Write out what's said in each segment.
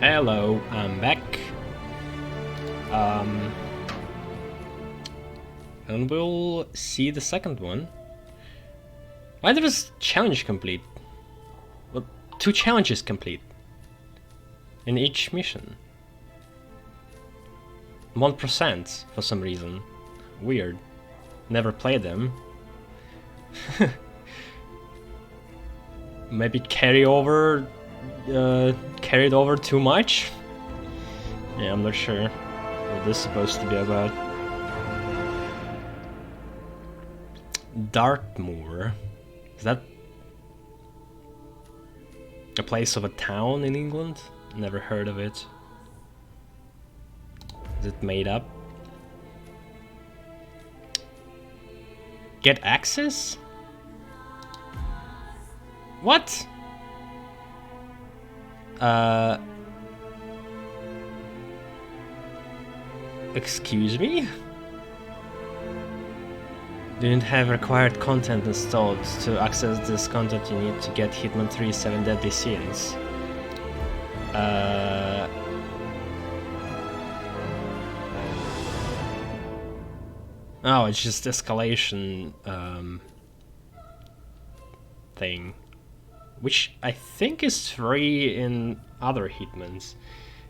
Hello, I'm back. And we'll see the second one. Why there is challenge complete? Well, 2 challenges complete in each mission. 1% for some reason. Weird. Never played them. Maybe carried over too much? Yeah, I'm not sure what this is supposed to be about. Dartmoor. Is that a place of a town in England? Never heard of it. Is it made up? Get access? What? Excuse me? Didn't have required content installed. To access this content you need to get Hitman 3 7 Deadly Sins. Oh, it's just escalation thing. Which I think is free in other Hitmans.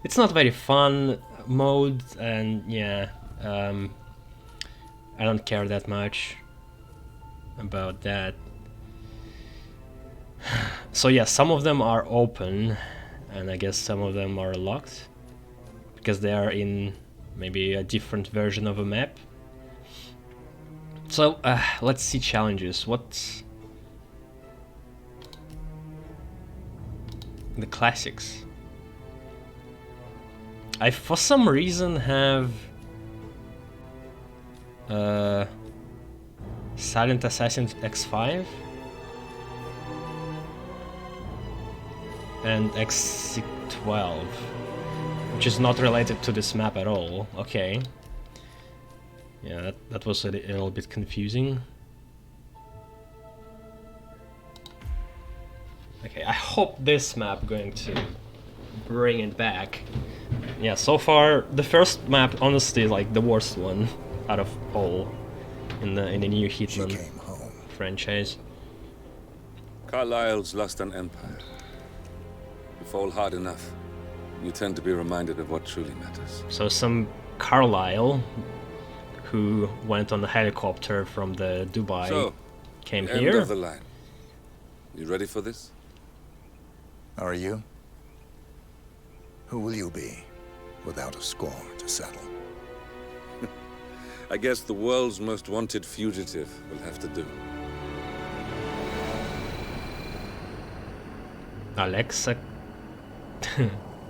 It's not very fun mode, and yeah, I don't care that much about that. So yeah, some of them are open, and I guess some of them are locked because they are in maybe a different version of a map. So let's see challenges. What's the classics? I for some reason have Silent Assassin X5 and X12, which is not related to this map at all. Okay. Yeah, that was a little bit confusing. Okay, I hope this map going to bring it back. Yeah, so far the first map honestly is like the worst one out of all in the new Hitman franchise. Carlyle's lost an empire. You fall hard enough, you tend to be reminded of what truly matters. So some Carlyle who went on the helicopter from the Dubai came end here. Of the line. You ready for this? Are you? Who will you be without a score to settle? I guess the world's most wanted fugitive will have to do. Alexa.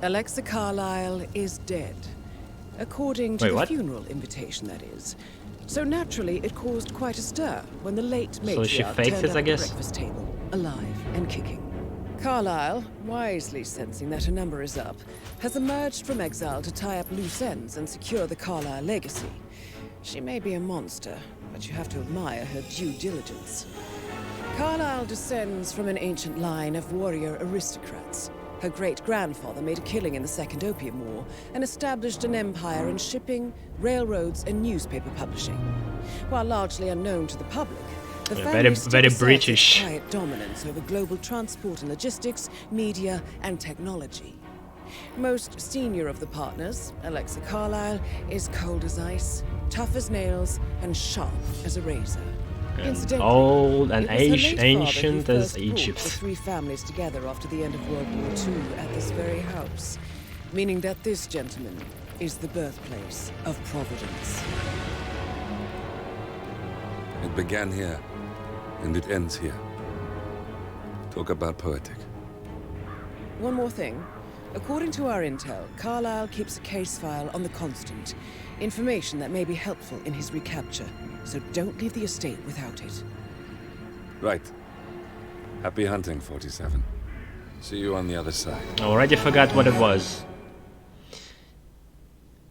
Alexa Carlyle is dead. According to Wait, the what? funeral invitation, that is. So naturally, it caused quite a stir when the late So she matriarch faked turned it, up I at the guess? breakfast table, alive and kicking. Carlyle, wisely sensing that her number is up, has emerged from exile to tie up loose ends and secure the Carlyle legacy. She may be a monster, but you have to admire her due diligence. Carlyle descends from an ancient line of warrior aristocrats. Her great-grandfather made a killing in the Second Opium War and established an empire in shipping, railroads, and newspaper publishing. While largely unknown to the public, the family still very asserts its British. quiet dominance over global transport and logistics, media, and technology. Most senior of the partners, Alexa Carlyle, is cold as ice, tough as nails, and sharp as a razor. And old and it was her late ancient father who as first brought Egypt. the 3 families together after the end of World War II at this very house, meaning that this gentleman is the birthplace of Providence. It began here, and it ends here. Talk about poetic. One more thing. According to our intel, Carlyle keeps a case file on the Constant. Information that may be helpful in his recapture. So don't leave the estate without it. Right. Happy hunting, 47. See you on the other side. I already forgot what it was.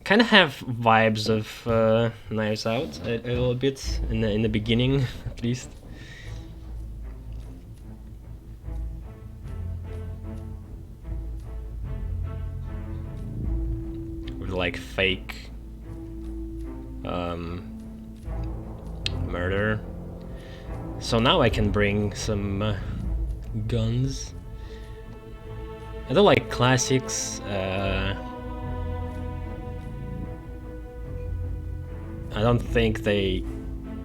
Kind of have vibes of Knives Out a little bit in the beginning, at least. like fake murder. So now I can bring some guns. I don't like classics. I don't think they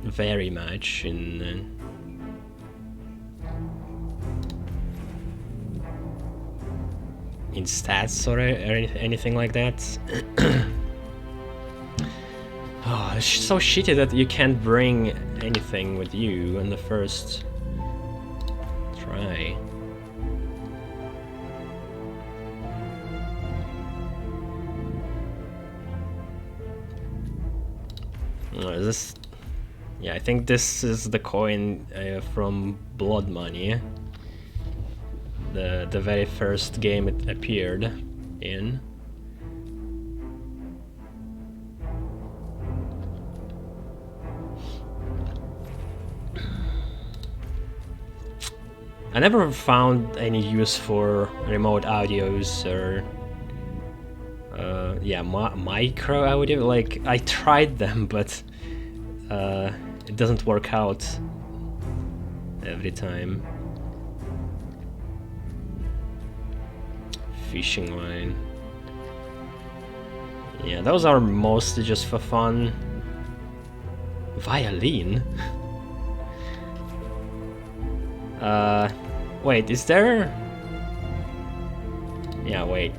vary much in stats or anything like that. Oh, it's so shitty that you can't bring anything with you on the first try. Is this? Yeah, I think this is the coin from Blood Money. The very first game it appeared in. I never found any use for remote audios or yeah, micro audio. Like, I tried them, but it doesn't work out every time. Fishing line. Yeah, those are mostly just for fun. Violin? Wait, is there... Yeah, wait.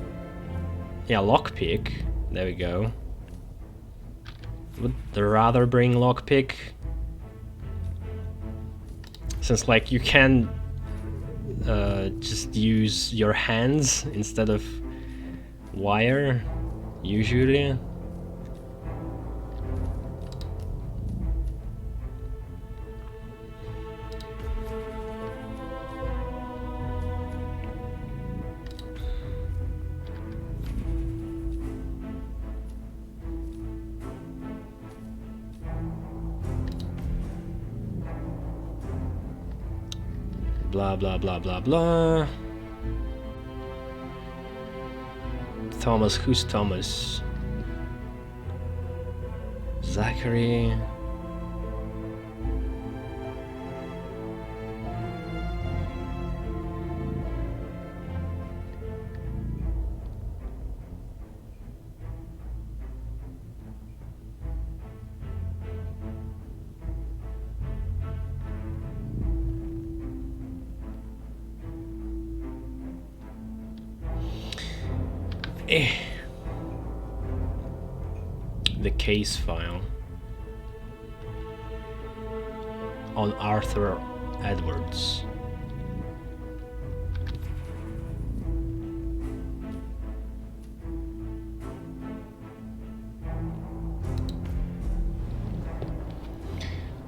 Yeah, lockpick. There we go. Would rather bring lockpick. Since, like, you can just use your hands instead of wire, usually. Blah blah blah blah blah. Thomas, who's Thomas? Zachary. The case file on Arthur Edwards.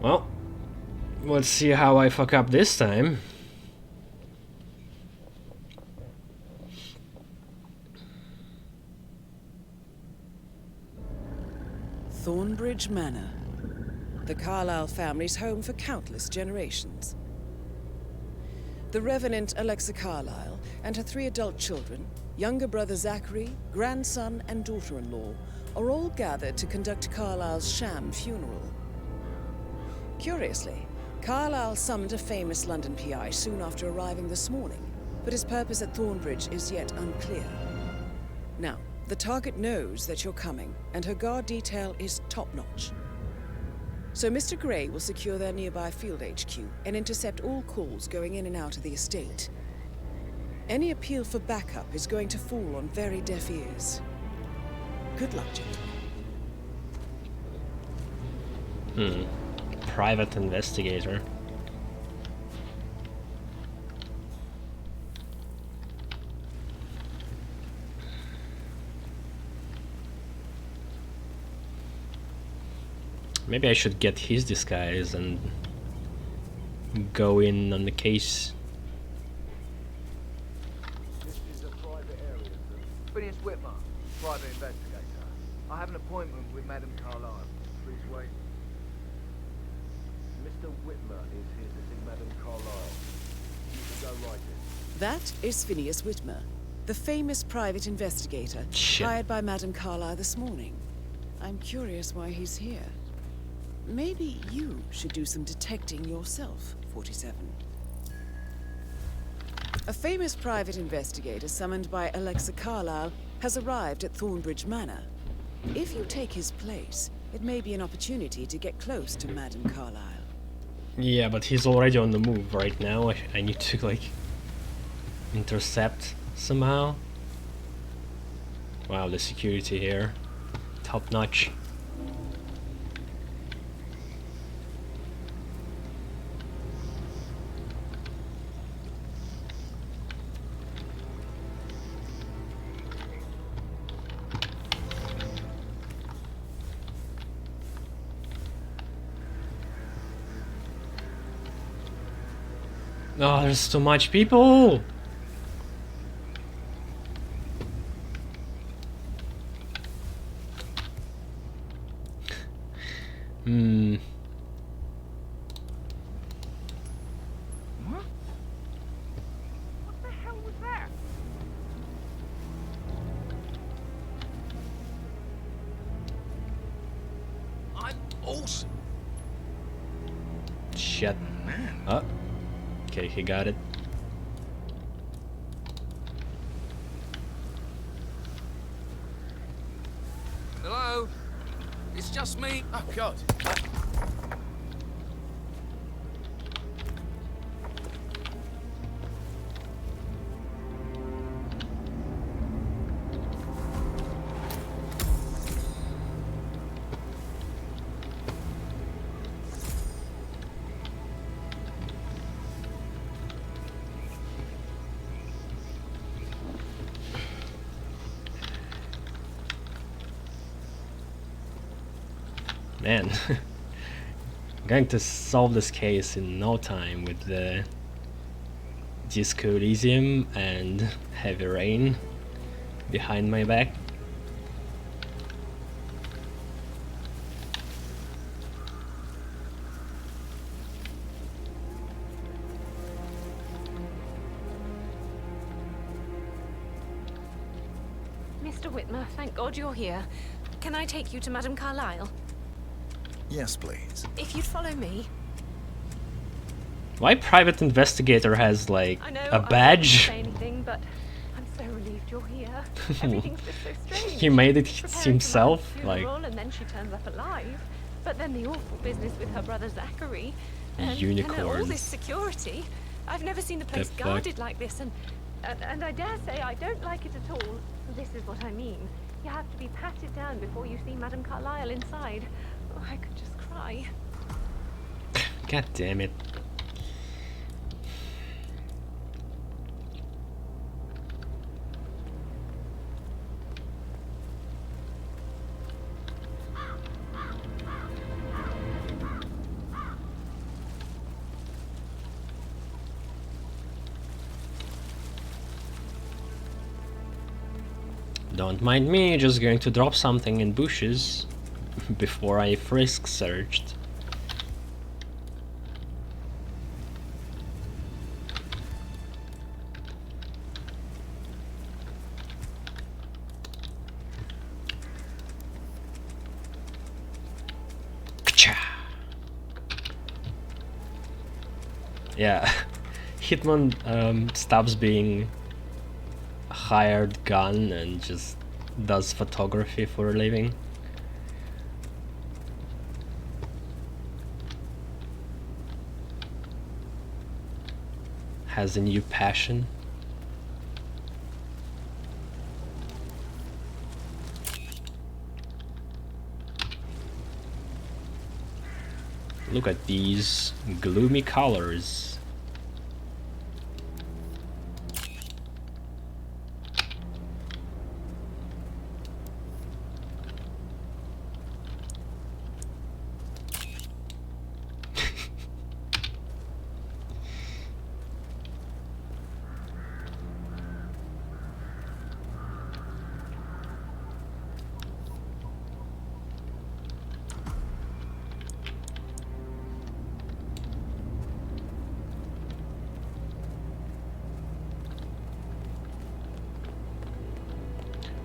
Well, let's see how I fuck up this time. Thornbridge Manor, the Carlyle family's home for countless generations. The Revenant Alexa Carlyle and her 3 adult children, younger brother Zachary, grandson and daughter-in-law, are all gathered to conduct Carlyle's sham funeral. Curiously, Carlyle summoned a famous London PI soon after arriving this morning, but his purpose at Thornbridge is yet unclear. Now, the target knows that you're coming, and her guard detail is top-notch. So Mr. Gray will secure their nearby field HQ and intercept all calls going in and out of the estate. Any appeal for backup is going to fall on very deaf ears. Good luck, gentlemen. Private investigator. Maybe I should get his disguise and go in on the case. This is a private area, sir. Phineas Whitmer, private investigator. I have an appointment with Madame Carlyle. Please wait. Mr. Whitmer is here to see Madame Carlyle. You can go right in. That is Phineas Whitmer, The famous private investigator Shit. hired by Madame Carlyle this morning. I'm curious why he's here. Maybe you should do some detecting yourself, 47. A famous private investigator summoned by Alexa Carlyle has arrived at Thornbridge Manor. If you take his place, it may be an opportunity to get close to Madame Carlyle. Yeah, but he's already on the move right now. I need to, like, intercept somehow. Wow, the security here. Top notch. Oh, there's too much people! What? What the hell was that? I'm awesome. Shit. Man. Oh. Okay, he got it. Hello? It's just me. Oh, God. Man. I'm going to solve this case in no time with the Disco Elysium and Heavy Rain behind my back. Mr. Whitmer, thank God you're here. Can I take you to Madame Carlyle? Yes, please. If you'd follow me. My private investigator has like I know a badge. I won't say anything, but I'm so relieved you're here. Everything's just so strange. He made it Preparing for himself, Mother's like funeral, and then she turns up alive. But then the awful business with her brother Zachary. And all unicorns. this security. I've never seen the place fuck? guarded like this, and I dare say I don't like it at all. This is what I mean. You have to be patted down before you see Madame Carlyle inside. Oh, I could just cry. God damn it. Don't mind me, just going to drop something in bushes before I frisk searched. Ka-cha! Yeah, Hitman stops being a hired gun and just does photography for a living. Has a new passion. Look at these gloomy colors.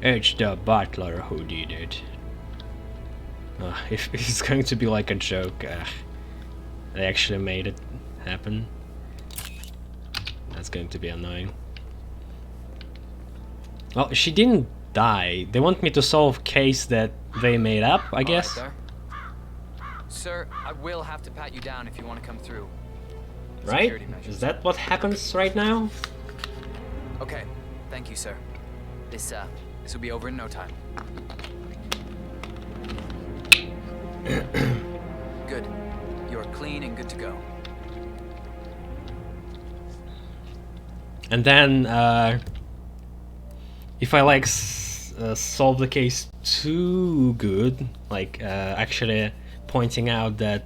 It's the butler who did it. If it's going to be like a joke, they actually made it happen. That's going to be annoying. Well, she didn't die. They want me to solve a case that they made up, I guess. All right, sir, I will have to pat you down if you want to come through. Right? Security measures. Is that what happens right now? Okay, thank you, sir. This will be over in no time. Good. You're clean and good to go. And then, if I like solve the case too good, like actually pointing out that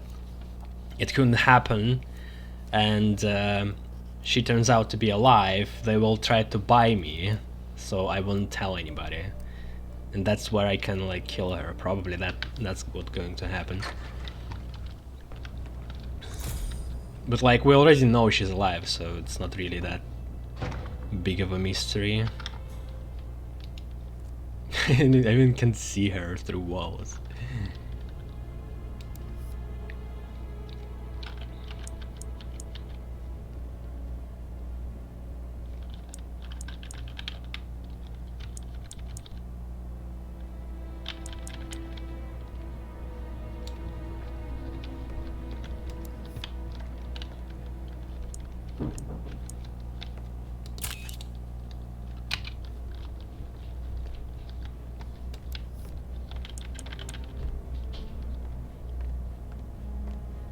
it couldn't happen, and she turns out to be alive, they will try to buy me, so I won't tell anybody. And that's where I can like kill her. Probably that's what's going to happen. But like we already know she's alive, so it's not really that big of a mystery. I even can see her through walls.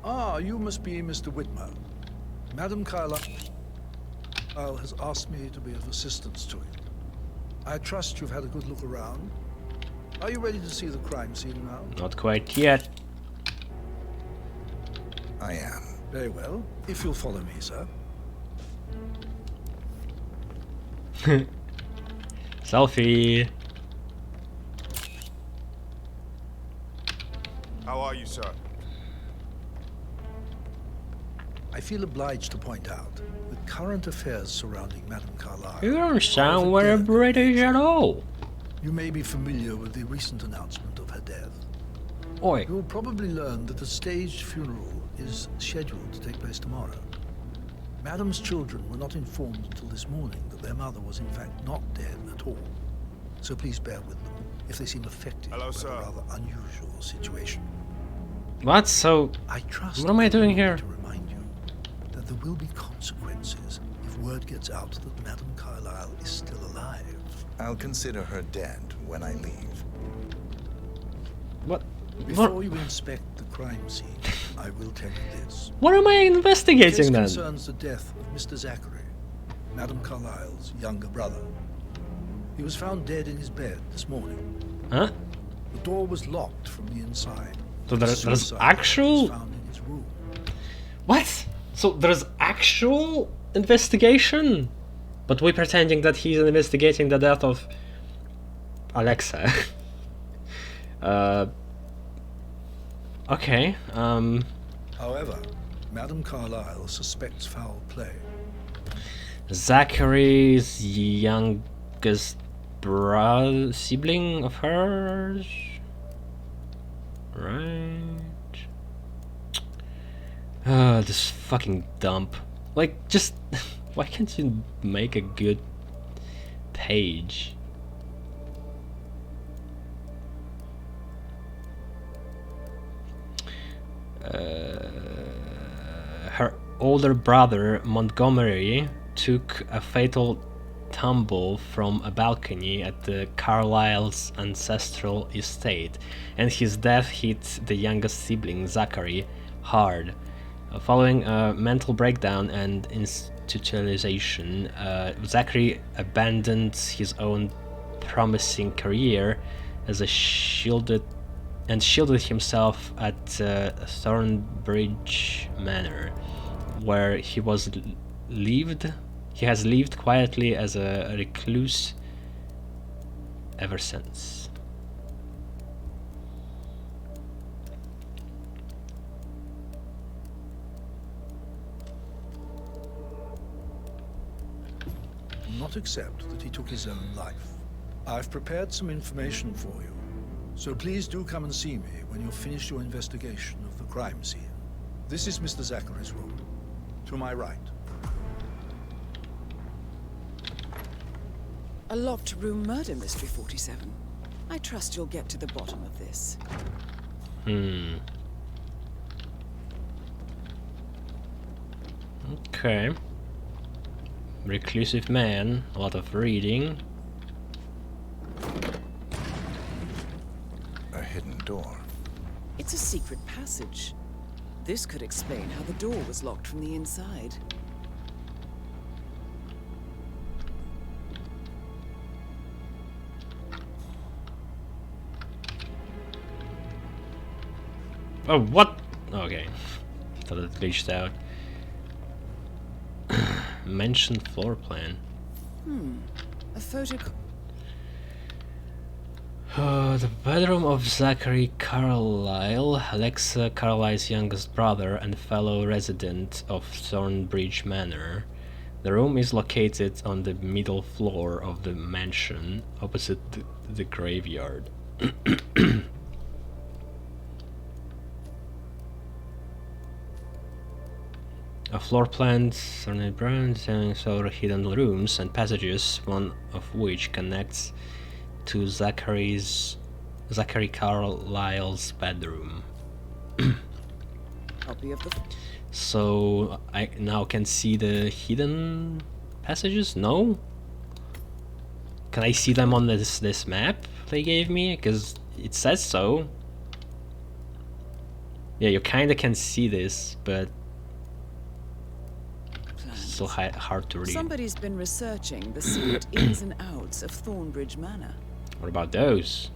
Ah, you must be Mr. Whitman. Madam Carlyle has asked me to be of assistance to you. I trust you've had a good look around. Are you ready to see the crime scene now? Not quite yet. I am. Very well. If you'll follow me, sir. Selfie. How are you, sir? I feel obliged to point out that current affairs surrounding Madam Carlyle... You don't sound very British at all. You may be familiar with the recent announcement of her death. Oi. You will probably learn that a staged funeral is scheduled to take place tomorrow. Madam's children were not informed until this morning that their mother was in fact not dead at all. So please bear with them if they seem affected by a rather unusual situation. What? So, I trust what am I doing here? To remind you that there will be consequences if word gets out that Madam Carlyle is still alive. I'll consider her dead when I leave. What? Before you inspect the crime scene, I will tell you this. What am I investigating then? This concerns the death of Mr. Zachary, Madam Carlyle's younger brother. He was found dead in his bed this morning. Huh? The door was locked from the inside. So there's Suicide actual... was found in his room. What? So there's actual investigation? But we're pretending that he's investigating the death of Alexa. Okay, However, Madam Carlyle suspects foul play. Zachary's youngest sibling of hers? Right. This fucking dump. Like, just... why can't you make a good page? Her older brother, Montgomery, took a fatal tumble from a balcony at the Carlyle's ancestral estate, and his death hit the youngest sibling, Zachary, hard. Following a mental breakdown and institutionalization, Zachary abandoned his own promising career as a shielded himself at Thornbridge Manor, where he has lived quietly as a recluse ever since. Not accept that he took his own life. I've prepared some information for you, so please do come and see me when you've finished your investigation of the crime scene. This is Mr. Zachary's room. To my right. A locked room murder mystery, 47. I trust you'll get to the bottom of this. Okay. Reclusive man, a lot of reading. A hidden door. It's a secret passage. This could explain how the door was locked from the inside. Oh, what? Okay. Thought it glitched out. Mentioned floor plan. A photo... The bedroom of Zachary Carlyle, Alexa Carlyle's youngest brother and fellow resident of Thornbridge Manor. The room is located on the middle floor of the mansion, opposite the graveyard. A floor plan surrounded brown several hidden rooms and passages, one of which connects to Zachary Carlyle's bedroom. Copy of the... So I now can see the hidden passages? No? Can I see them on this map they gave me? Because it says so. Yeah, you kinda can see this, but still hard to read. Somebody's been researching the secret ins and outs of Thornbridge Manor. What about those?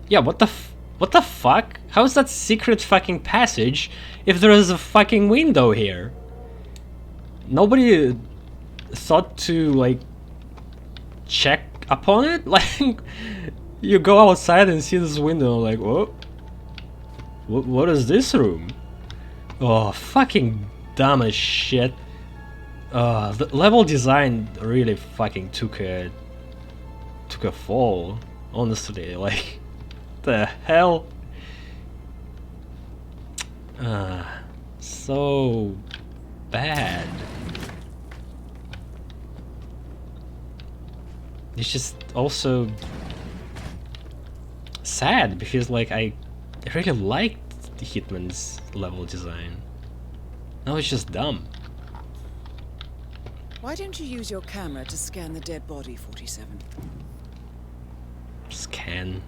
Yeah, what the fuck? How's that secret fucking passage if there is a fucking window here? Nobody thought to, like, check upon it? Like, you go outside and see this window, like, what is this room? Oh, fucking dumb as shit. The level design really fucking took a fall, honestly. Like, the hell? So bad. It's just also sad because, like, I really liked the Hitman's level design. Now it's just dumb. Why don't you use your camera to scan the dead body, 47? Scan.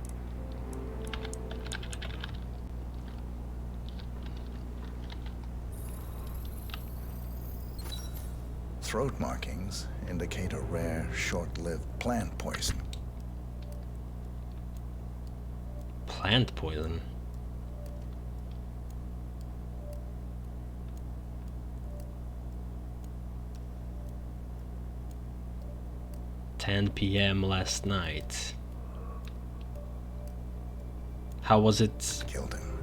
Throat markings indicate a rare, short-lived plant poison. Plant poison. "10 p.m. last night." How was it? Killed him.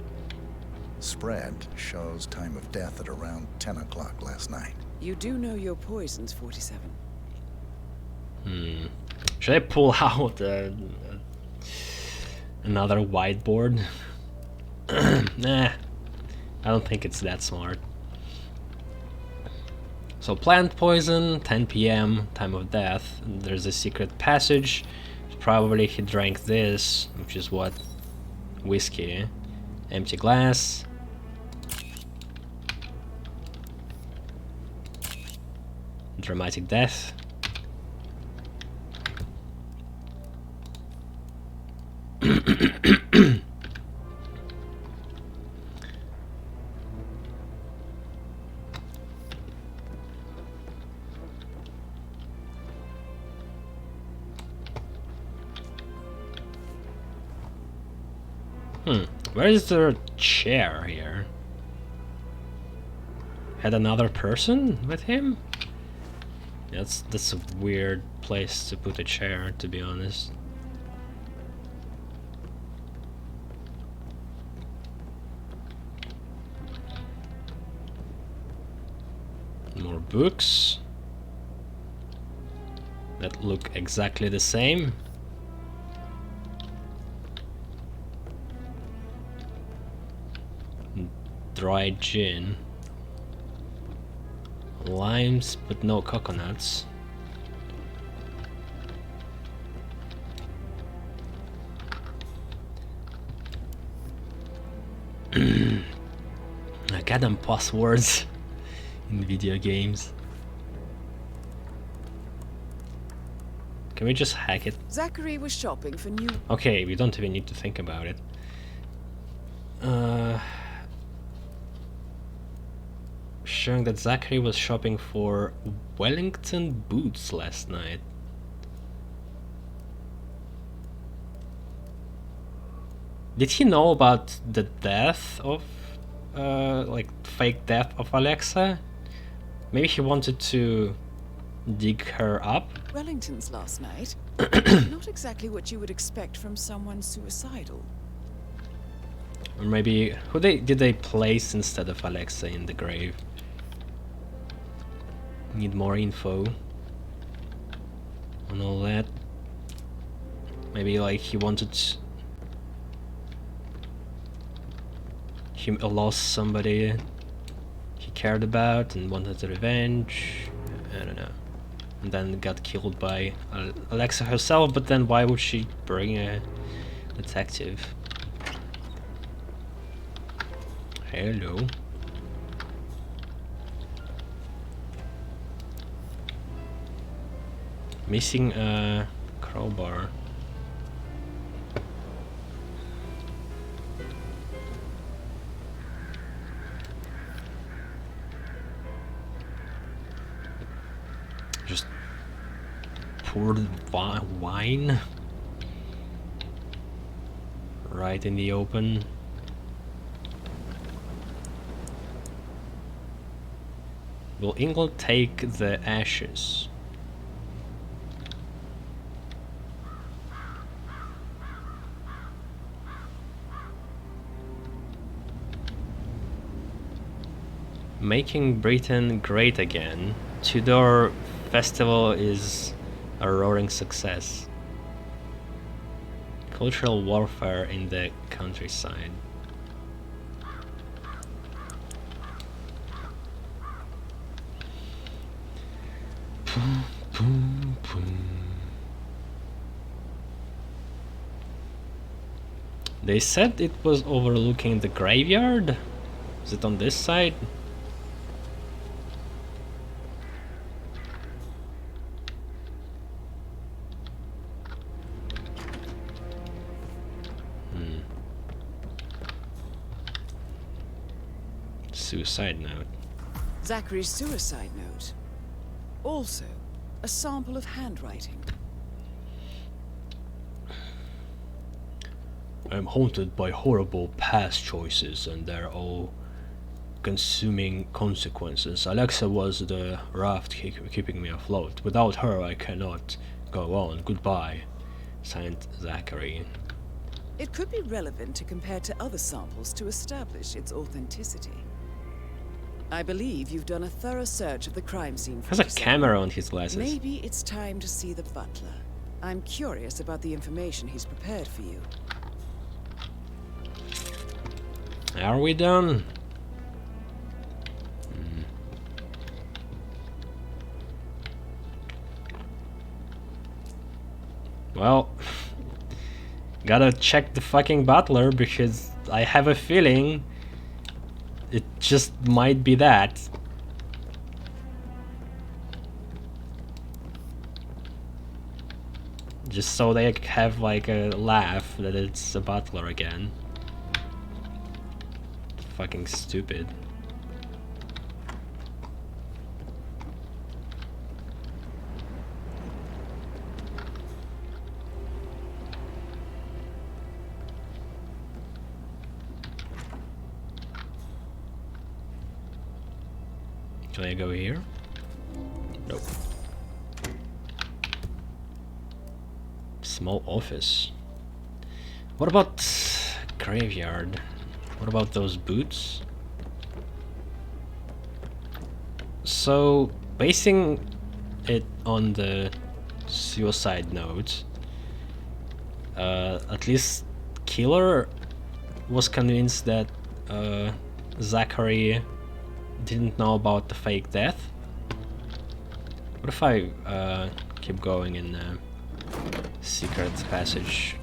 Spread shows time of death at around 10 o'clock last night. You do know your poisons, 47. Should I pull out another whiteboard? Nah, I don't think it's that smart. So plant poison, 10 p.m., time of death. There's a secret passage. Probably he drank this, which is what? Whiskey. Empty glass. Dramatic death. Where is the chair here? Had another person with him? That's a weird place to put a chair, to be honest. More books. that look exactly the same. Dry gin. Limes, but no coconuts. Goddamn passwords in video games. Can we just hack it? Zachary was shopping for new... Okay, we don't even need to think about it. Showing that Zachary was shopping for Wellington boots last night. Did he know about the death of, like, fake death of Alexa? Maybe he wanted to dig her up? Wellington's last night. Not exactly what you would expect from someone suicidal. Or maybe, who did they place instead of Alexa in the grave? Need more info on all that. Maybe like he wanted... he lost somebody he cared about and wanted revenge. I don't know. And then got killed by Alexa herself, but then why would she bring a detective? Hello. Missing a crowbar. Just poured wine right in the open. Will England take the ashes? Making Britain great again. Tudor Festival is a roaring success. Cultural warfare in the countryside. Boom, boom, boom. They said it was overlooking the graveyard. Is it on this side? Suicide note. Zachary's suicide note. Also, a sample of handwriting. I'm haunted by horrible past choices and their all-consuming consequences. Alexa was the raft keeping me afloat. Without her, I cannot go on. Goodbye. Signed, Zachary. It could be relevant to compare to other samples to establish its authenticity. I believe you've done a thorough search of the crime scene. Has a camera on his glasses. Maybe it's time to see the butler. I'm curious about the information he's prepared for you. Are we done? Well, gotta check the fucking butler because I have a feeling it just might be that. Just so they have like a laugh that it's a butler again. Fucking stupid. Can I go here? Nope. Small office. What about graveyard? What about those boots? So, basing it on the suicide note. At least Killer was convinced that Zachary didn't know about the fake death. What if I keep going in the secret passage?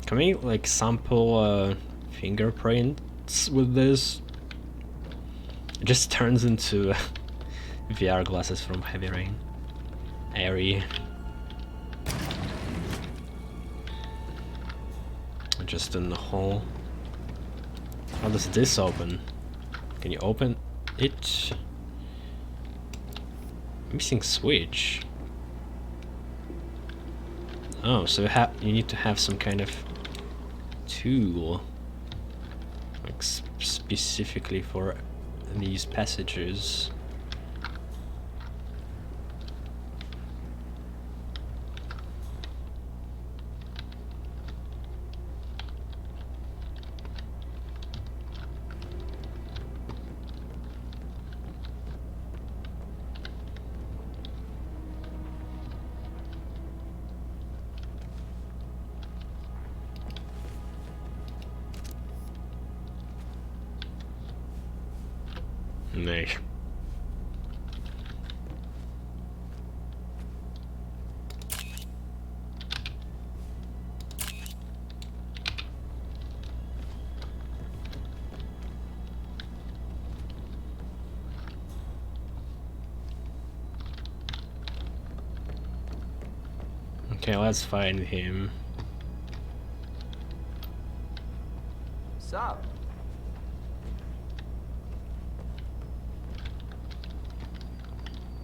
Can we like sample fingerprints with this? It just turns into VR glasses from Heavy Rain. Airy. Just in the hole. How does this open? Can you open it? Missing switch. Oh, so you need to have some kind of tool, like specifically for these passages. Nee. Okay, let's find him. Sup?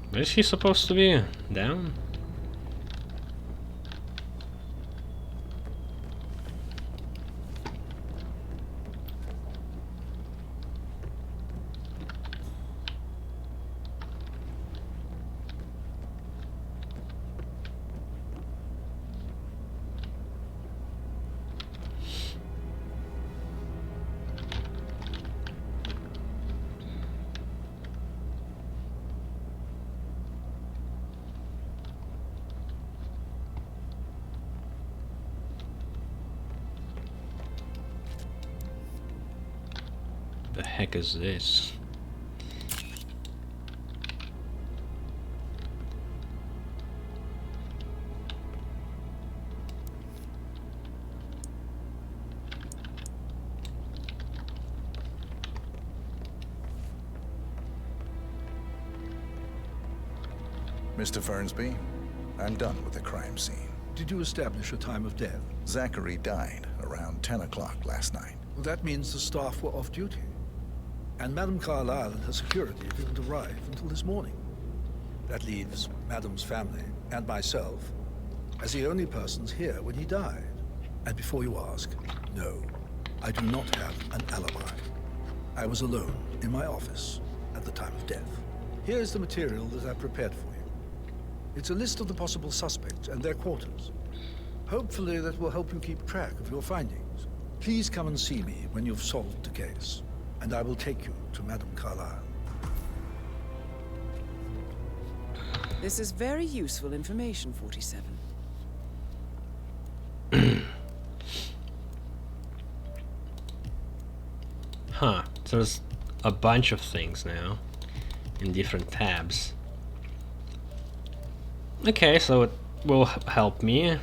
Where is he supposed to be? Down? The heck is this? Mr. Fernsby, I'm done with the crime scene. Did you establish a time of death? Zachary died around 10 o'clock last night. Well, that means the staff were off duty. And Madame Carlyle and her security didn't arrive until this morning. That leaves Madame's family and myself as the only persons here when he died. And before you ask, no, I do not have an alibi. I was alone in my office at the time of death. Here's the material that I prepared for you. It's a list of the possible suspects and their quarters. Hopefully that will help you keep track of your findings. Please come and see me when you've solved the case, and I will take you to Madame Carlyle. This is very useful information, 47. Huh, there's a bunch of things now in different tabs. Okay, so it will help me.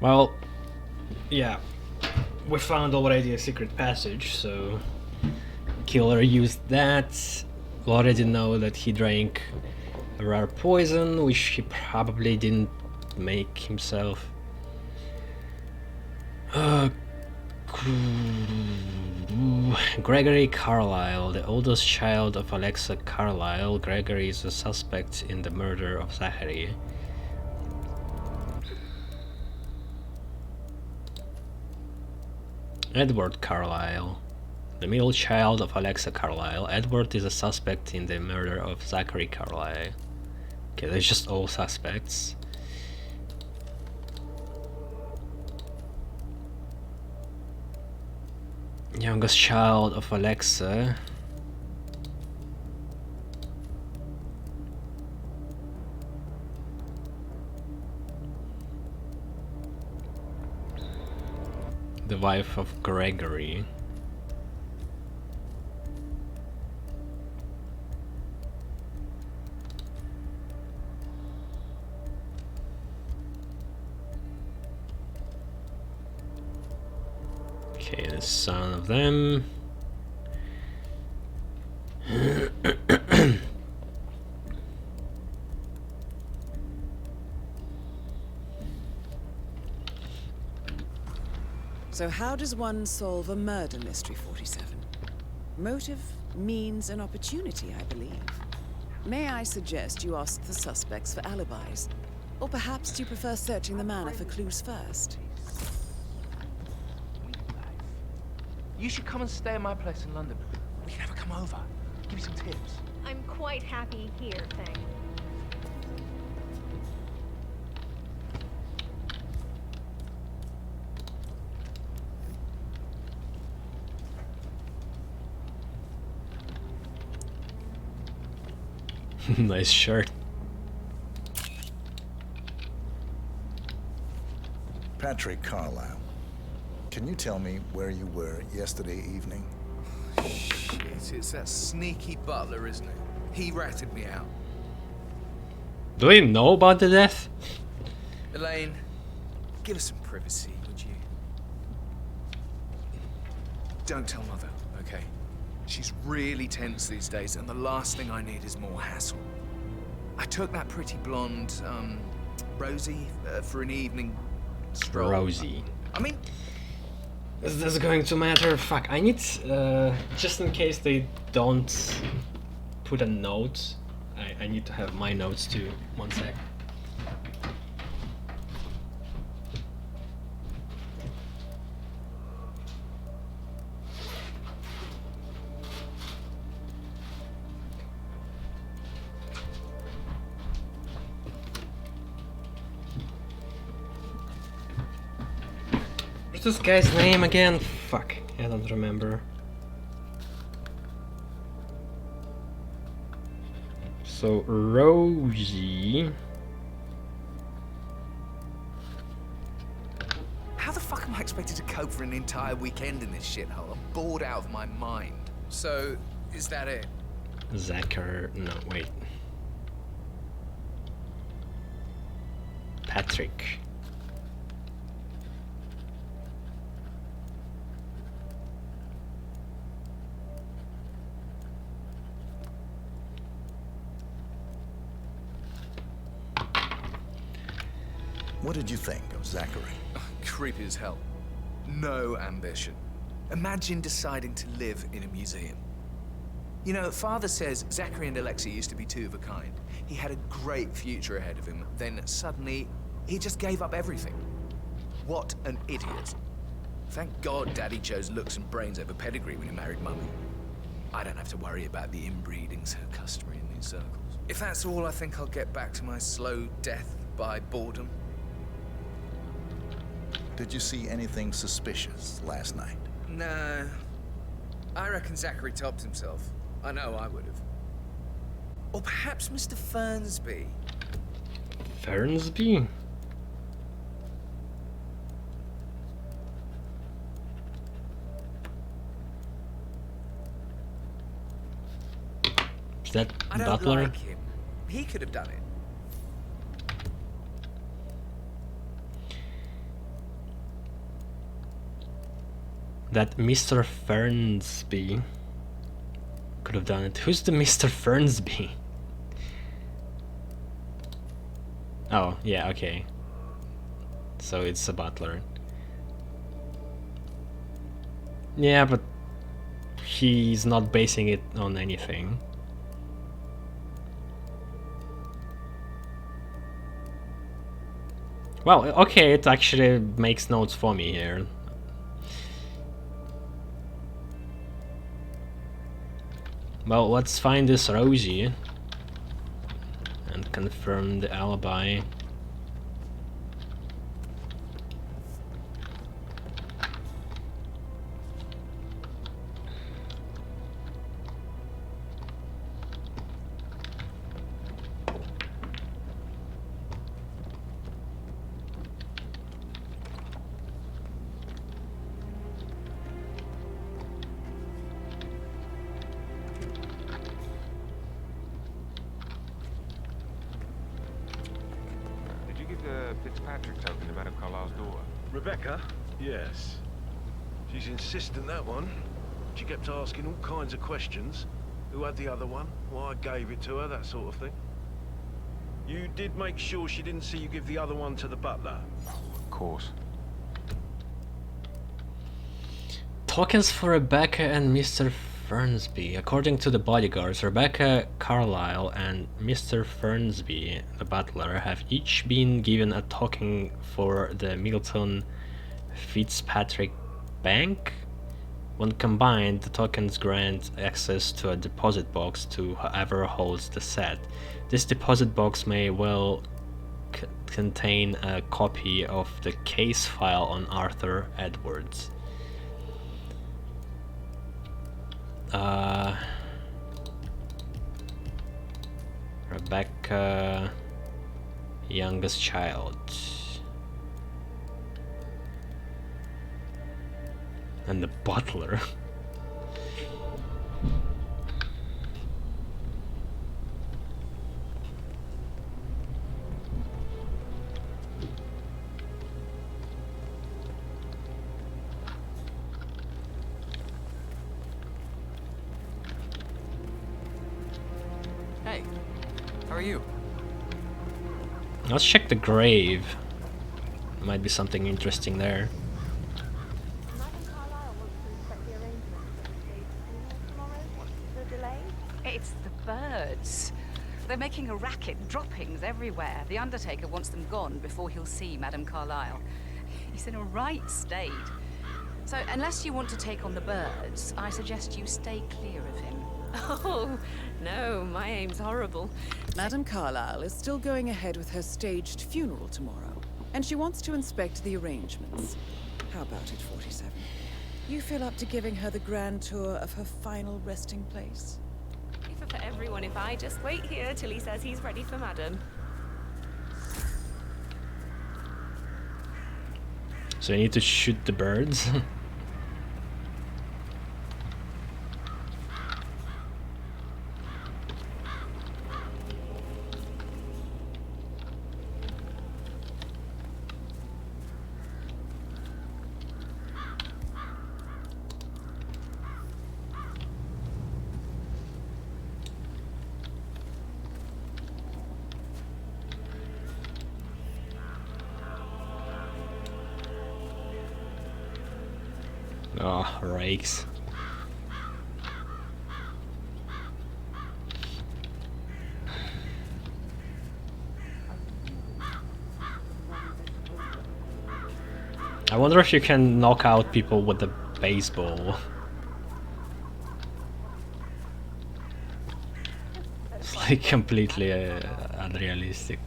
Well, yeah, we found already a secret passage, so Killer used that. We already know that he drank a rare poison, which he probably didn't make himself. Gregory Carlyle, the oldest child of Alexa Carlyle. Gregory is a suspect in the murder of Zachary. Edward Carlyle. The middle child of Alexa Carlyle, Edward is a suspect in the murder of Zachary Carlyle. Okay, that's just all suspects. Youngest child of Alexa. The wife of Gregory. Okay, the son of them. So how does one solve a murder mystery, 47? Motive, means, and opportunity, I believe. May I suggest you ask the suspects for alibis? Or perhaps do you prefer searching the manor for clues first? You should come and stay at my place in London. We can have a come over. Give you some tips. I'm quite happy here, thanks. Nice shirt. Patrick Carlyle, can you tell me where you were yesterday evening? Shit, it's that sneaky butler, isn't it? He ratted me out. Do we know about the death? Elaine, give us some privacy, would you? Don't tell Mother, okay? She's really tense these days, and the last thing I need is more hassle. I took that pretty blonde, Rosie, for an evening stroll. Rosie. I mean... Is this going to matter? Fuck, I need, just in case they don't put a note, I need to have my notes too. One sec. What's this guy's name again? Fuck, I don't remember. So, Rosie... How the fuck am I expected to cope for an entire weekend in this shithole? I'm bored out of my mind. So, is that it? Zachary... no, wait. Patrick. What did you think of Zachary? Creepy as hell. No ambition. Imagine deciding to live in a museum. You know, Father says Zachary and Alexa used to be two of a kind. He had a great future ahead of him. Then suddenly, he just gave up everything. What an idiot. Thank God Daddy chose looks and brains over pedigree when he married Mummy. I don't have to worry about the inbreeding so customary in these circles. If that's all, I think I'll get back to my slow death by boredom. Did you see anything suspicious last night? No. I reckon Zachary topped himself. I know I would have. Or perhaps Mr. Fernsby. Fernsby? Is that I don't Butler? like him. He could have done it. That Mr. Fernsby could have done it. Who's the Mr. Fernsby? Oh, yeah, okay. So it's a butler. Yeah, but he's not basing it on anything. Well, okay, it actually makes notes for me here. Well, let's find this Rosie and confirm the alibi. The Fitzpatrick token to Madame Carlisle's daughter. Rebecca? Yes. She's insistent, that one. She kept asking all kinds of questions. Who had the other one? Why I gave it to her, that sort of thing. You did make sure she didn't see you give the other one to the butler? Of course. Tokens for Rebecca and Mr. Fernsby. According to the bodyguards, Rebecca Carlyle and Mr. Fernsby, the butler, have each been given a token for the Milton Fitzpatrick Bank. When combined, the tokens grant access to a deposit box to whoever holds the set. This deposit box may well contain a copy of the case file on Arthur Edwards. Rebecca, youngest child, and the butler. Hey, how are you? Let's check the grave. Might be something interesting there. Madame Carlisle wants to inspect the arrangements for the stage funeral tomorrow. What's the delay? It's the birds. They're making a racket, droppings everywhere. The Undertaker wants them gone before he'll see Madame Carlisle. He's in a right state. So, unless you want to take on the birds, I suggest you stay clear of him. Oh, no, my aim's horrible. Madame Carlisle is still going ahead with her staged funeral tomorrow, and she wants to inspect the arrangements. How about it, 47? You feel up to giving her the grand tour of her final resting place? Safer for everyone if I just wait here till he says he's ready for Madam. So you need to shoot the birds. Oh, rakes. I wonder if you can knock out people with a baseball. It's like completely unrealistic.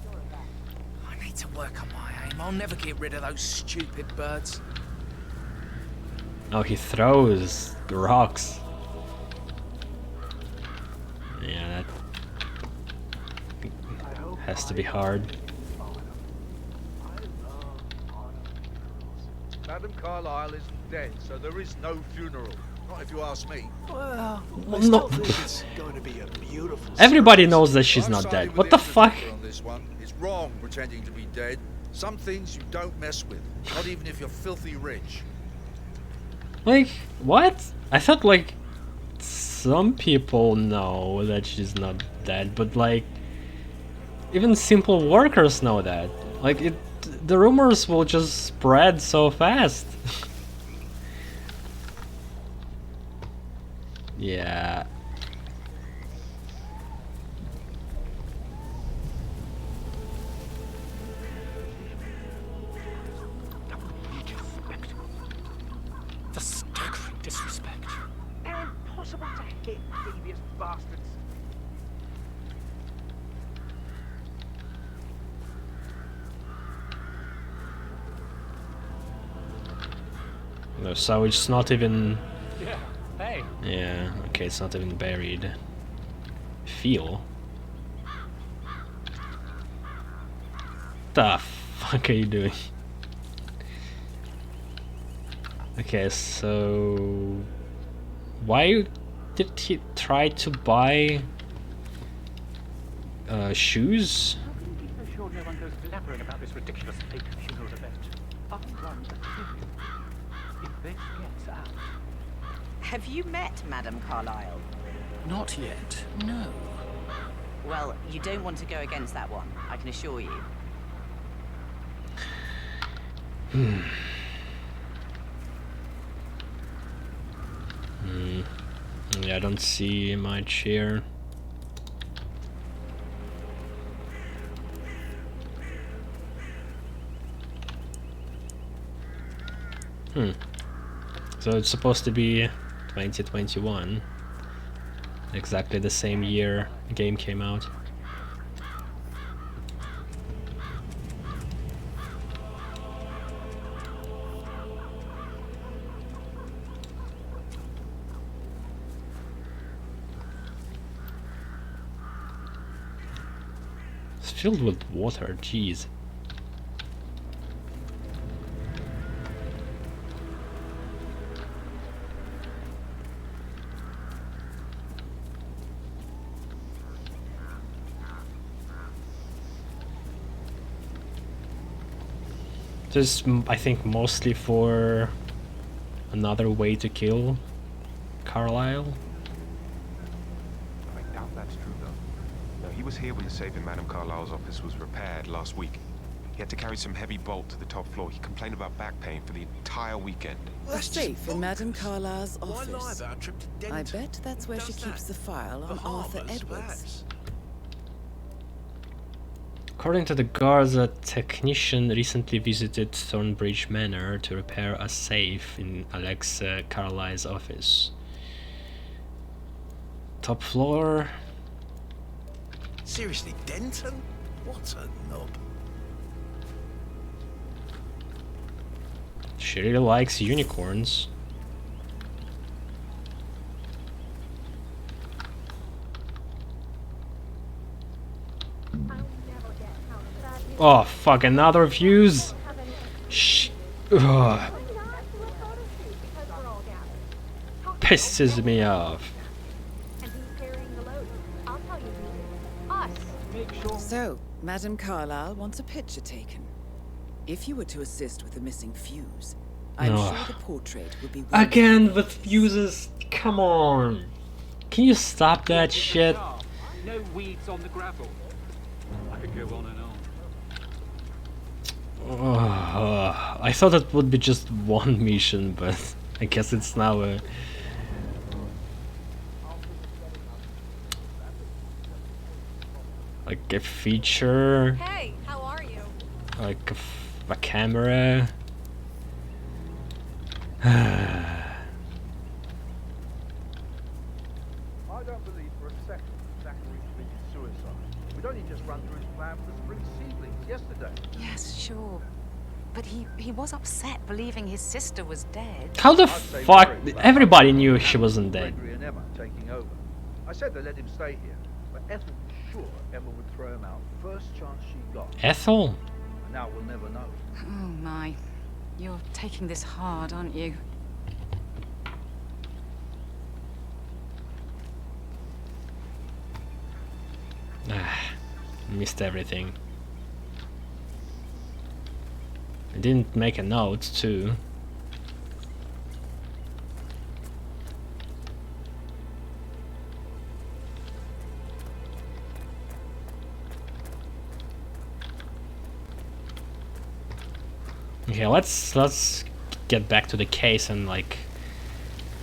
I need to work on my aim. I'll never get rid of those stupid birds. Oh, he throws rocks. Yeah, that has to be hard. Madame Carlisle isn't dead, so there is no funeral. Not if you ask me. Well, Well, I still no. think it's going to be a beautiful Everybody service. knows that she's I'm not siding dead. with What the fuck? Undertaker on this one. It's wrong pretending to be dead. Some things you don't mess with, not even if you're filthy rich. Like, what? I thought, like, some people know that she's not dead, but, like, even simple workers know that. Like, the rumors will just spread so fast. Yeah. The staggering disrespect. How impossible to hit, devious bastard. No, so it's not even... Yeah, hey. Yeah, okay, it's not even buried. Feel? The fuck are you doing? Okay, so... Why did he try to buy... shoes? How can you be so sure no one goes blabbering about this ridiculous fake funeral event? I'll run a clinic. If this gets out... Have you met Madame Carlyle? Not yet, no. Well, you don't want to go against that one, I can assure you. Yeah, I don't see much here. So it's supposed to be 2021. Exactly the same year the game came out. It's filled with water, jeez. This, I think, mostly for another way to kill Carlyle. I doubt that's true, though. No, he was here when the safe in Madame Carlyle's office was repaired last week. He had to carry some heavy bolt to the top floor. He complained about back pain for the entire weekend. A safe in Madame Carlyle's office. I bet that's where she keeps the file on Arthur Edwards. According to the guards, a technician recently visited Thornbridge Manor to repair a safe in Alexa Carlyle's office. Top floor. Seriously, Denton? What a knob. She really likes unicorns. Oh fuck, another fuse? Shh. Ugh. Pisses me off. So, Madame Carlyle wants a picture taken. If you were to assist with the missing fuse, I'm sure the portrait would be... Again with fuses? Come on. Can you stop that shit? No weeds on the gravel. I could go on and on. I thought it would be just one mission, but I guess it's now a... like a feature. Hey, how are you? Like a camera. I don't believe for a second Zachary committed suicide. We'd only just run through his plan for the spring seedlings yesterday. Yes, sure. But he was upset believing his sister was dead. How the fuck? Everybody knew she wasn't dead. Gregory and Emma taking over. I said they let him stay here, but Ethel was sure Emma would throw him out first chance she got. Ethel? And now we'll never know. Oh my. You're taking this hard, aren't you? Missed everything. I didn't make a note too. Okay, let's get back to the case and like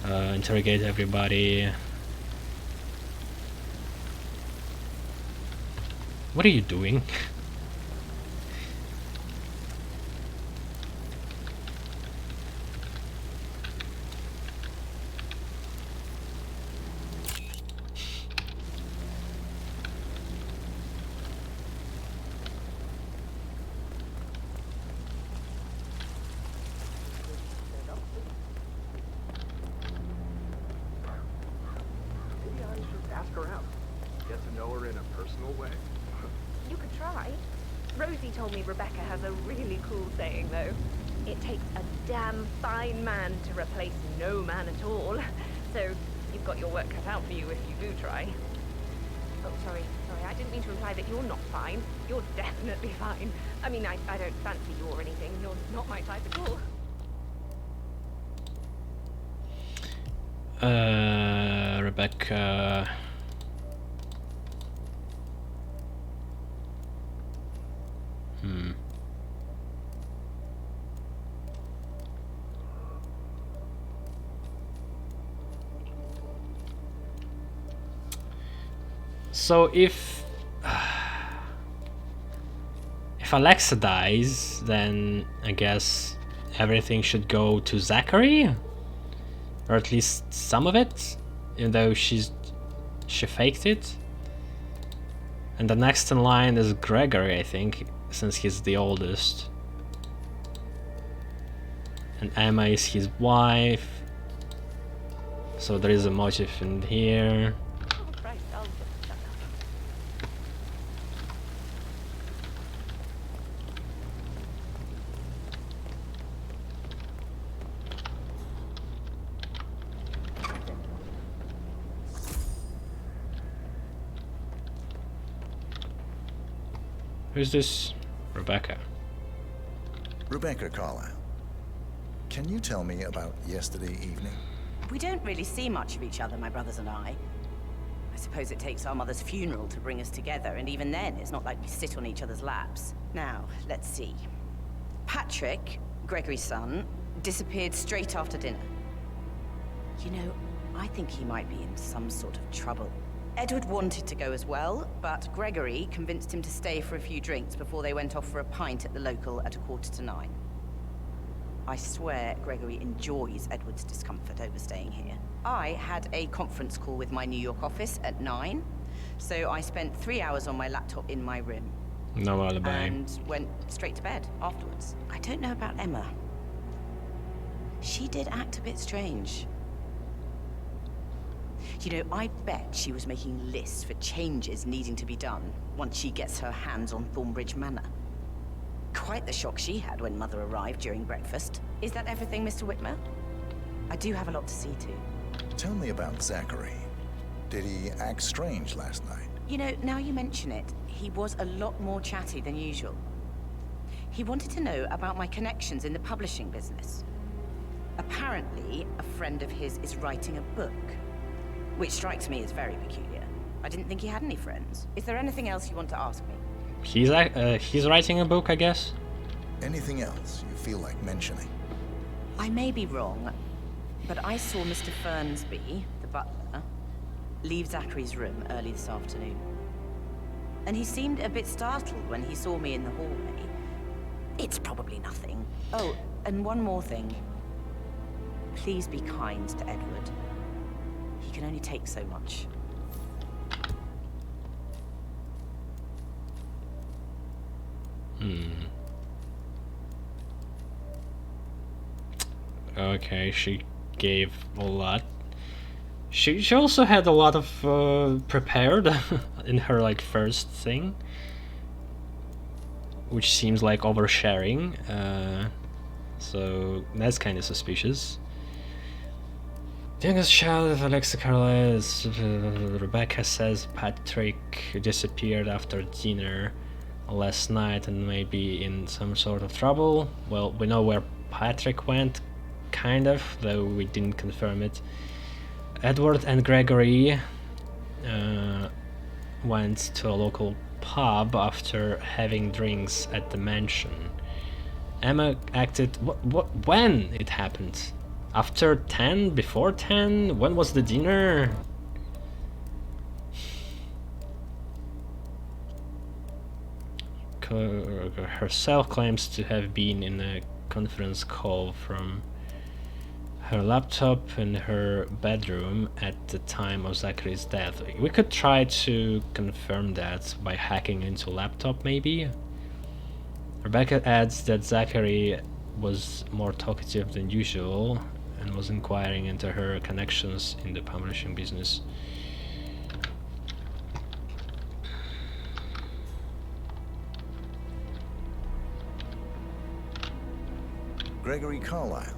interrogate everybody. What are you doing? told me Rebecca has a really cool saying, though. It takes a damn fine man to replace no man at all. So you've got your work cut out for you if you do try. Oh, sorry, I didn't mean to imply that you're not fine. You're definitely fine. I mean, I don't fancy you or anything. You're not my type at all. Rebecca... So if Alexa dies, then I guess everything should go to Zachary, or at least some of it, even though she faked it. And the next in line is Gregory, I think, since he's the oldest. And Emma is his wife, so there is a motive in here. Who's this? Rebecca. Rebecca Carlyle. Can you tell me about yesterday evening? We don't really see much of each other, my brothers and I. I suppose it takes our mother's funeral to bring us together, and even then, it's not like we sit on each other's laps. Now, let's see. Patrick, Gregory's son, disappeared straight after dinner. You know, I think he might be in some sort of trouble. Edward wanted to go as well, but Gregory convinced him to stay for a few drinks before they went off for a pint at the local at 9:15. I swear Gregory enjoys Edward's discomfort over staying here. I had a conference call with my New York office at 9, so I spent 3 hours on my laptop in my room. No alibi. And went straight to bed afterwards. I don't know about Emma. She did act a bit strange. You know, I bet she was making lists for changes needing to be done once she gets her hands on Thornbridge Manor. Quite the shock she had when Mother arrived during breakfast. Is that everything, Mr. Whitmer? I do have a lot to see to. Tell me about Zachary. Did he act strange last night? You know, now you mention it, he was a lot more chatty than usual. He wanted to know about my connections in the publishing business. Apparently, a friend of his is writing a book, which strikes me as very peculiar. I didn't think he had any friends. Is there anything else you want to ask me? He's writing a book, I guess? Anything else you feel like mentioning? I may be wrong, but I saw Mr. Fernsby, the butler, leave Zachary's room early this afternoon. And he seemed a bit startled when he saw me in the hallway. It's probably nothing. Oh, and one more thing. Please be kind to Edward. He can only take so much. Okay, she gave a lot. She also had a lot of prepared in her like first thing, which seems like oversharing. So that's kind of suspicious. The youngest child of Alexa Carlyle is Rebecca says Patrick disappeared after dinner last night and may be in some sort of trouble. Well, we know where Patrick went, kind of, though we didn't confirm it. Edward and Gregory went to a local pub after having drinks at the mansion. Emma acted... when it happened? After 10? Before 10? When was the dinner? Herself claims to have been in a conference call from her laptop in her bedroom at the time of Zachary's death. We could try to confirm that by hacking into laptop, maybe? Rebecca adds that Zachary was more talkative than usual and was inquiring into her connections in the publishing business. Gregory Carlyle,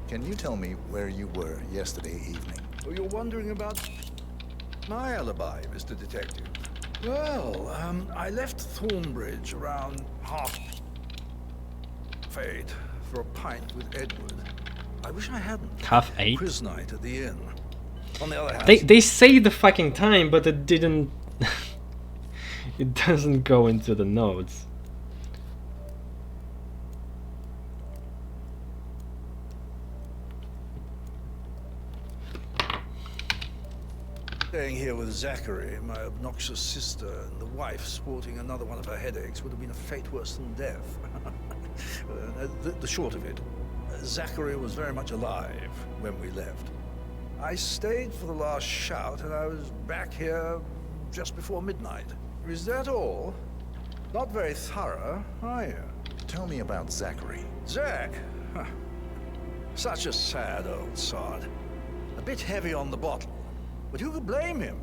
can you tell me where you were yesterday evening? Oh, you're wondering about my alibi, Mr. Detective. Well, I left Thornbridge around 8:30 for a pint with Edward. I wish I hadn't. 8:30? Quiz night at the inn. On the other hand, They say the fucking time, but it didn't. It doesn't go into the notes. staying here with Zachary, my obnoxious sister, and the wife sporting another one of her headaches would have been a fate worse than death. The short of it, Zachary was very much alive when we left. I stayed for the last shout, and I was back here just before midnight. Is that all? Not very thorough, are you? Tell me about Zachary. Zach? Huh. Such a sad old sod. A bit heavy on the bottle, but who could blame him?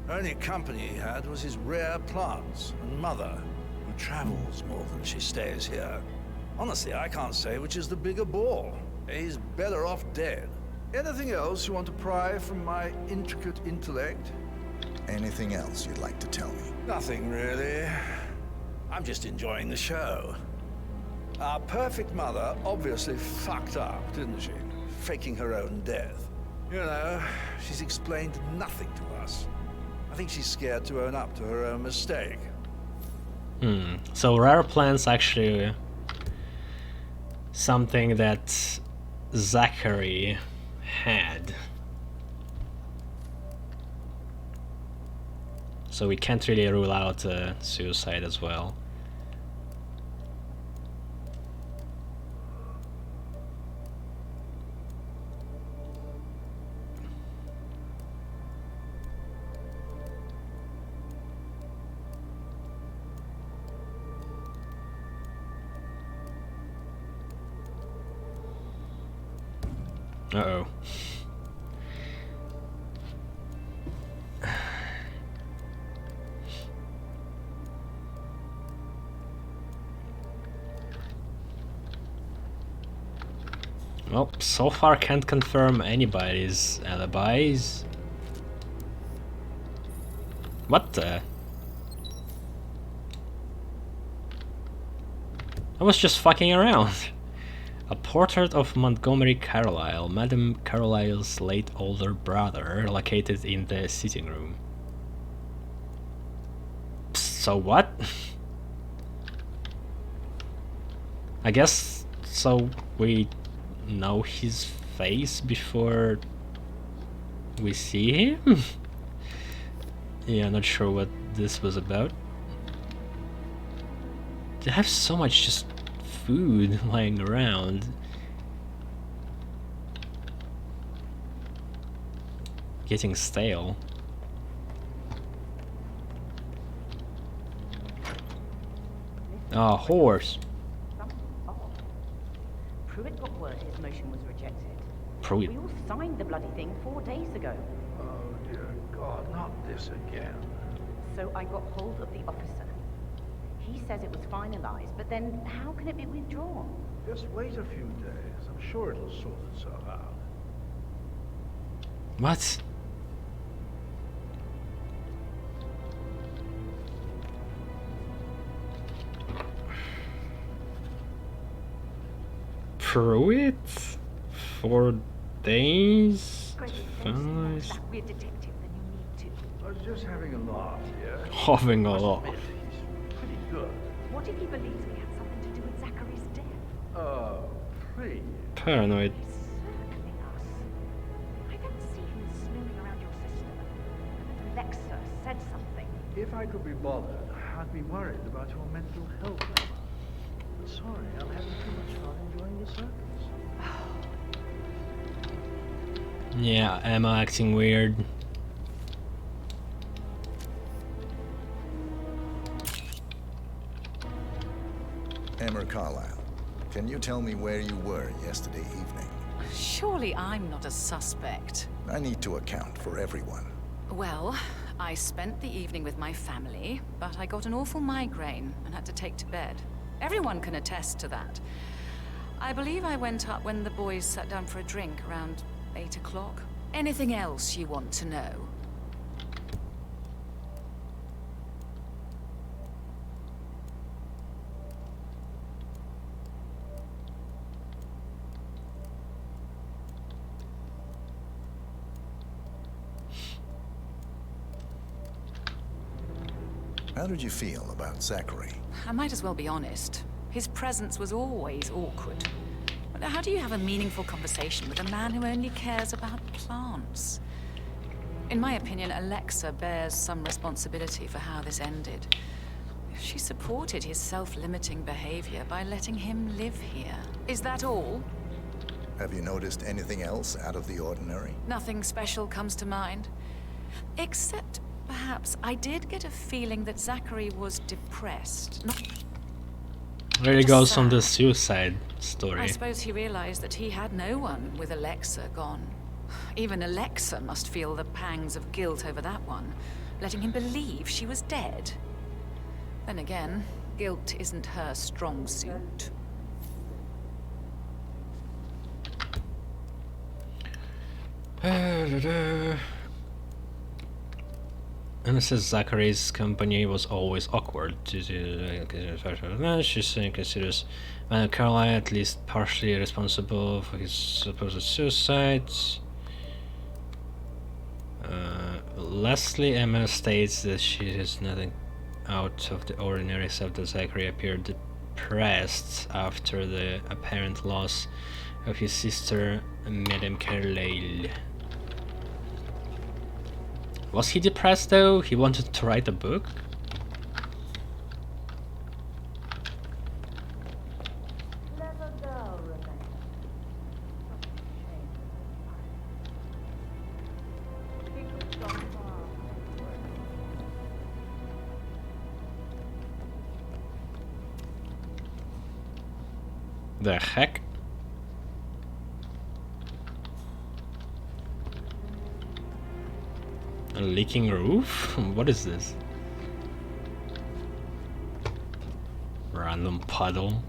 Only company he had was his rare plants and mother, who travels more than she stays here. Honestly, I can't say which is the bigger bore. He's better off dead. Anything else you want to pry from my intricate intellect? Anything else you'd like to tell me? Nothing, really. I'm just enjoying the show. Our perfect mother obviously fucked up, didn't she? Faking her own death. You know, she's explained nothing to us. I think she's scared to own up to her own mistake. So rare plants actually something that Zachary had. So we can't really rule out suicide as well. Uh-oh. Well, so far can't confirm anybody's alibis. What the? I was just fucking around. A portrait of Montgomery Carlyle, Madame Carlyle's late older brother, located in the sitting room. So what? I guess so we know his face before we see him? Yeah, not sure what this was about. They have so much just food lying around. Getting stale. Ah, horse. Pruitt got word his motion was rejected. Pruitt. We all signed the bloody thing 4 days ago. Oh dear God, not this again. So I got hold of the officer. He says it was finalized, but then how can it be withdrawn? Just wait a few days. I'm sure it'll sort itself out. What? Pruitt? 4 days? Finalized? We're detective, then you need to. I was just having a laugh, yeah? Having a laugh. He's pretty good. What if he believes we had something to do with Zachary's death? Oh, please. Paranoid. He's circling us. I don't see him snooping around your sister. And that Alexa said something. If I could be bothered, I'd be worried about your mental health, Emma. But sorry, I'm having too much fun enjoying the circus. Yeah, Emma acting weird. Emma Carlyle, can you tell me where you were yesterday evening? Surely I'm not a suspect. I need to account for everyone. Well, I spent the evening with my family, but I got an awful migraine and had to take to bed. Everyone can attest to that. I believe I went up when the boys sat down for a drink around 8 o'clock. Anything else you want to know? How did you feel about Zachary? I might as well be honest. His presence was always awkward. But how do you have a meaningful conversation with a man who only cares about plants? In my opinion, Alexa bears some responsibility for how this ended. She supported his self-limiting behavior by letting him live here. Is that all? Have you noticed anything else out of the ordinary? Nothing special comes to mind. Except, perhaps, I did get a feeling that Zachary was depressed. There he goes on the suicide story. I suppose he realized that he had no one with Alexa gone. Even Alexa must feel the pangs of guilt over that one, letting him believe she was dead. Then again, guilt isn't her strong suit. And it says Zachary's company was always awkward. She considers Carlyle at least partially responsible for his supposed suicide. Leslie Emma states that she has nothing out of the ordinary except that Zachary appeared depressed after the apparent loss of his sister, Madame Carlyle. Was he depressed though? He wanted to write a book? The heck? A leaking roof? What is this? Random puddle.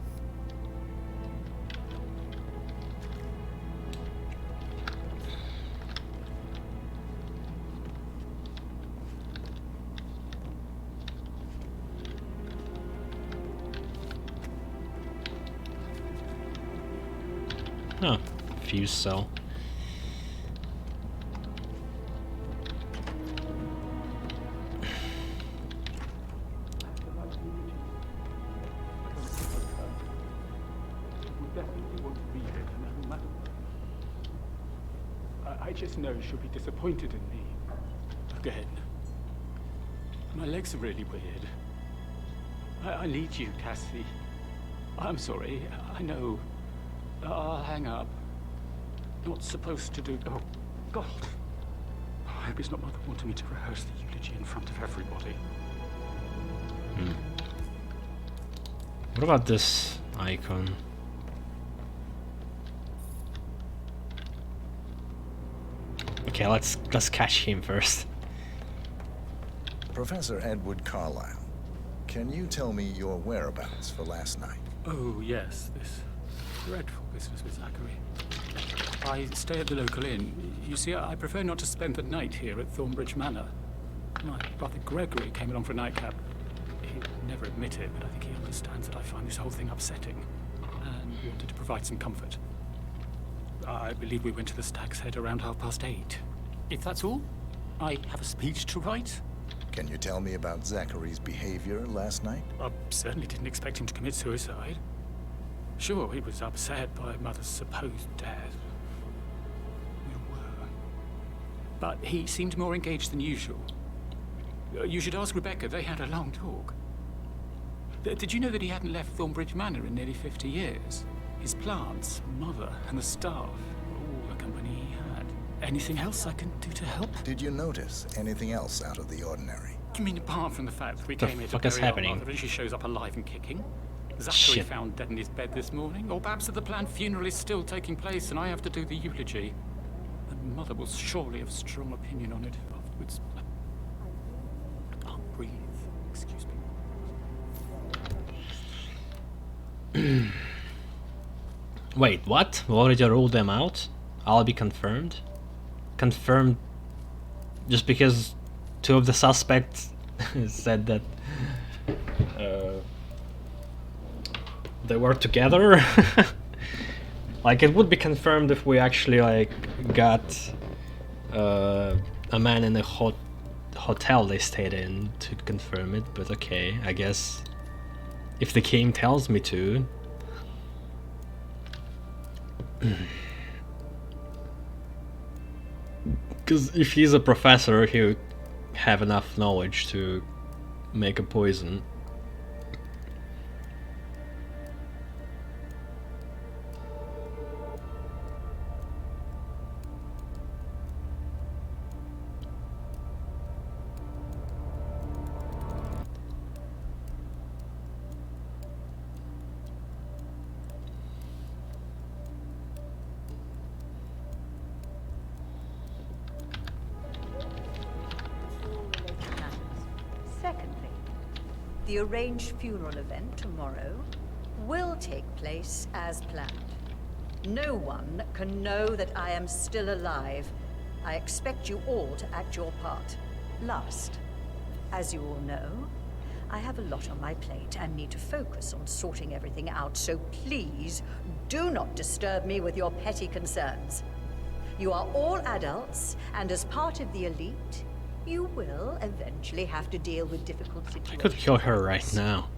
Oh, fuse cell. I just know she'll be disappointed in me. Again. My legs are really weird. I need you, Cassie. I'm sorry. I know. I'll hang up. Not supposed to do... Oh, God. I hope it's not Mother wanting me to rehearse the eulogy in front of everybody. What about this icon? Okay, let's catch him first. Professor Edward Carlyle, can you tell me your whereabouts for last night? Oh, yes, this dreadful business with Zachary. I stay at the local inn. You see, I prefer not to spend the night here at Thornbridge Manor. My brother Gregory came along for a nightcap. He'd never admit it, but I think he understands that I find this whole thing upsetting, and wanted to provide some comfort. I believe we went to the Stag's Head around 8:30. If that's all, I have a speech to write. Can you tell me about Zachary's behavior last night? I certainly didn't expect him to commit suicide. Sure, he was upset by Mother's supposed death. We were. But he seemed more engaged than usual. You should ask Rebecca. They had a long talk. Did you know that he hadn't left Thornbridge Manor in nearly 50 years? His plants, Mother, and the staff, all the company he had. Anything else I can do to help? Did you notice anything else out of the ordinary? You mean apart from the fact that we The came here to fuck is bury our happening? mother and she shows up alive and kicking? Zachary Shit. found dead in his bed this morning? Or perhaps that the planned funeral is still taking place and I have to do the eulogy? And Mother will surely have strong opinion on it afterwards. I can't breathe. Excuse me. Wait, what? We already ruled them out? I'll be confirmed? Confirmed just because two of the suspects said that they were together? Like, it would be confirmed if we actually, like, got a man in a hotel they stayed in to confirm it, but okay, I guess if the king tells me to. Because if he's a professor, he would have enough knowledge to make a poison. Secondly, the arranged funeral event tomorrow will take place as planned. No one can know that I am still alive. I expect you all to act your part. Last, as you all know, I have a lot on my plate and need to focus on sorting everything out, so please do not disturb me with your petty concerns. You are all adults, and as part of the elite, you will eventually have to deal with difficult situations. I could kill her right now.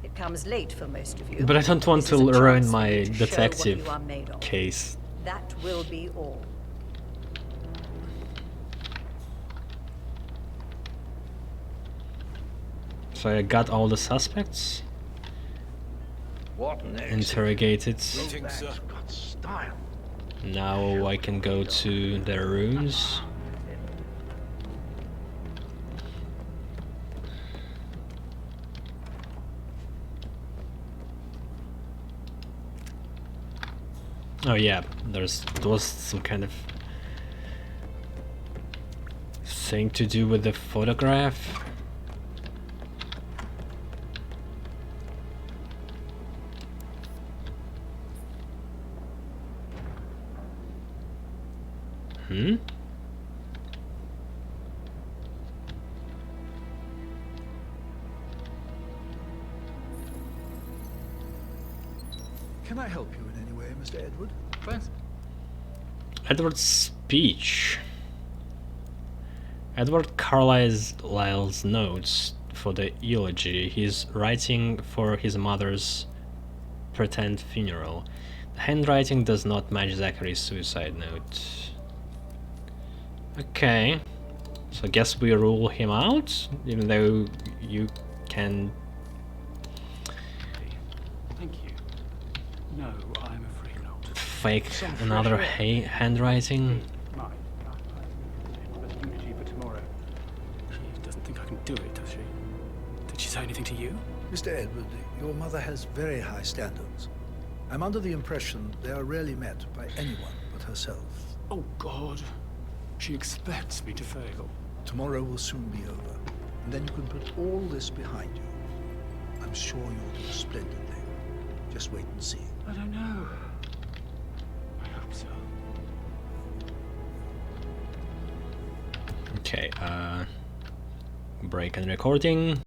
It comes late for most of you. But I don't want This is to a ruin chance for my you to show what detective you are made of. case. That will be all. So I got all the suspects What next? interrogated. Greetings, sir. Got style. Now I can go to their rooms. Oh yeah, there was some kind of thing to do with the photograph. Hmm? Can I help you in any way, Mr. Edward? First, Edward's speech. Edward Carlyle's notes for the eulogy. He's writing for his mother's pretend funeral. The handwriting does not match Zachary's suicide note. Okay. So I guess we rule him out, even though you can... thank you. No, I'm afraid not. fake another handwriting. Mine. But eulogy for tomorrow. She doesn't think I can do it, does she? Did she say anything to you? Mr. Edward, your mother has very high standards. I'm under the impression they are rarely met by anyone but herself. Oh, God. She expects me to fail. Tomorrow will soon be over, and then you can put all this behind you. I'm sure you'll do splendidly. Just wait and see. I don't know. I hope so. Okay, break and recording.